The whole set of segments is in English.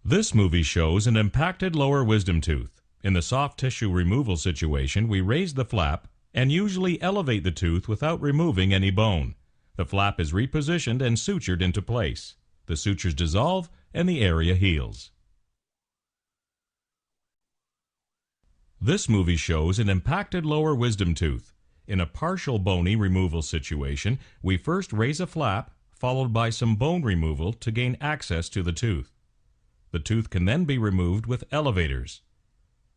This movie shows an impacted lower wisdom tooth. In the soft tissue removal situation, we raise the flap and usually elevate the tooth without removing any bone. The flap is repositioned and sutured into place. The sutures dissolve and the area heals. This movie shows an impacted lower wisdom tooth. In a partial bony removal situation, we first raise a flap, followed by some bone removal to gain access to the tooth. The tooth can then be removed with elevators.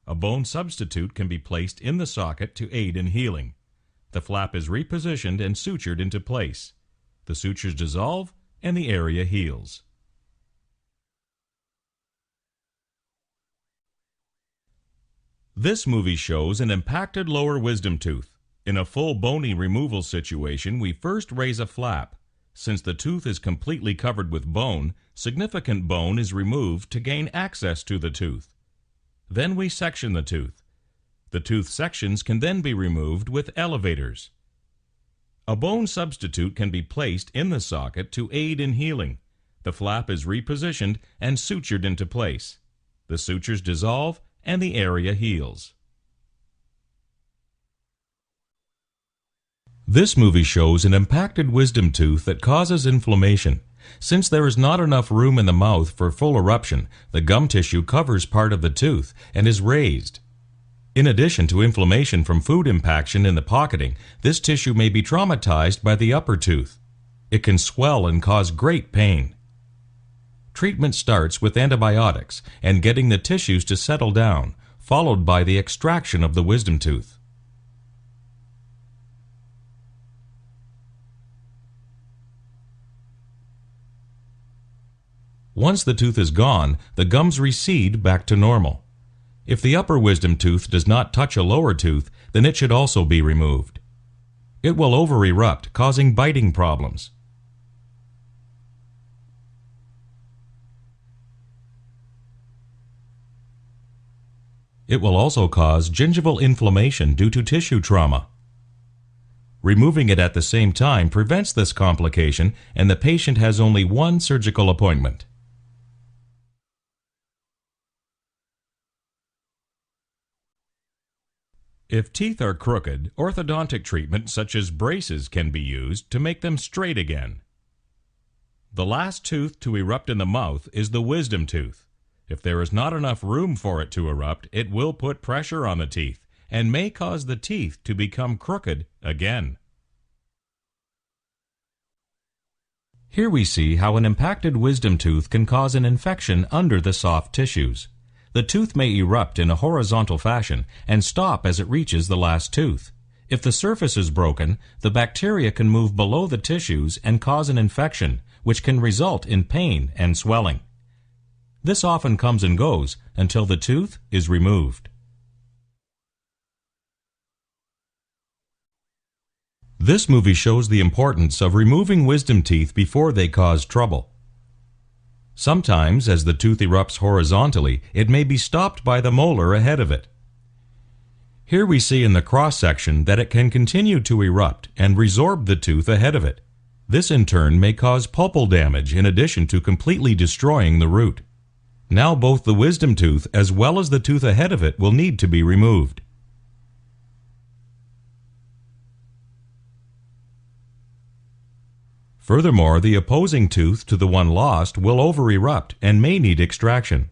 A bone substitute can be placed in the socket to aid in healing. The flap is repositioned and sutured into place. The sutures dissolve and the area heals. This movie shows an impacted lower wisdom tooth. In a full bony removal situation, we first raise a flap. Since the tooth is completely covered with bone, significant bone is removed to gain access to the tooth. Then we section the tooth. The tooth sections can then be removed with elevators. A bone substitute can be placed in the socket to aid in healing. The flap is repositioned and sutured into place. The sutures dissolve and the area heals. This movie shows an impacted wisdom tooth that causes inflammation. Since there is not enough room in the mouth for full eruption, the gum tissue covers part of the tooth and is raised. In addition to inflammation from food impaction in the pocketing, this tissue may be traumatized by the upper tooth. It can swell and cause great pain. Treatment starts with antibiotics and getting the tissues to settle down, followed by the extraction of the wisdom tooth. Once the tooth is gone, the gums recede back to normal. If the upper wisdom tooth does not touch a lower tooth, then it should also be removed. It will over-erupt, causing biting problems. It will also cause gingival inflammation due to tissue trauma. Removing it at the same time prevents this complication, and the patient has only one surgical appointment. If teeth are crooked, orthodontic treatment such as braces can be used to make them straight again. The last tooth to erupt in the mouth is the wisdom tooth. If there is not enough room for it to erupt, it will put pressure on the teeth and may cause the teeth to become crooked again. Here we see how an impacted wisdom tooth can cause an infection under the soft tissues. The tooth may erupt in a horizontal fashion and stop as it reaches the last tooth. If the surface is broken, the bacteria can move below the tissues and cause an infection, which can result in pain and swelling. This often comes and goes until the tooth is removed. This movie shows the importance of removing wisdom teeth before they cause trouble. Sometimes, as the tooth erupts horizontally, it may be stopped by the molar ahead of it. Here we see in the cross-section that it can continue to erupt and resorb the tooth ahead of it. This in turn may cause pulpal damage in addition to completely destroying the root. Now both the wisdom tooth as well as the tooth ahead of it will need to be removed. Furthermore, the opposing tooth to the one lost will over-erupt and may need extraction.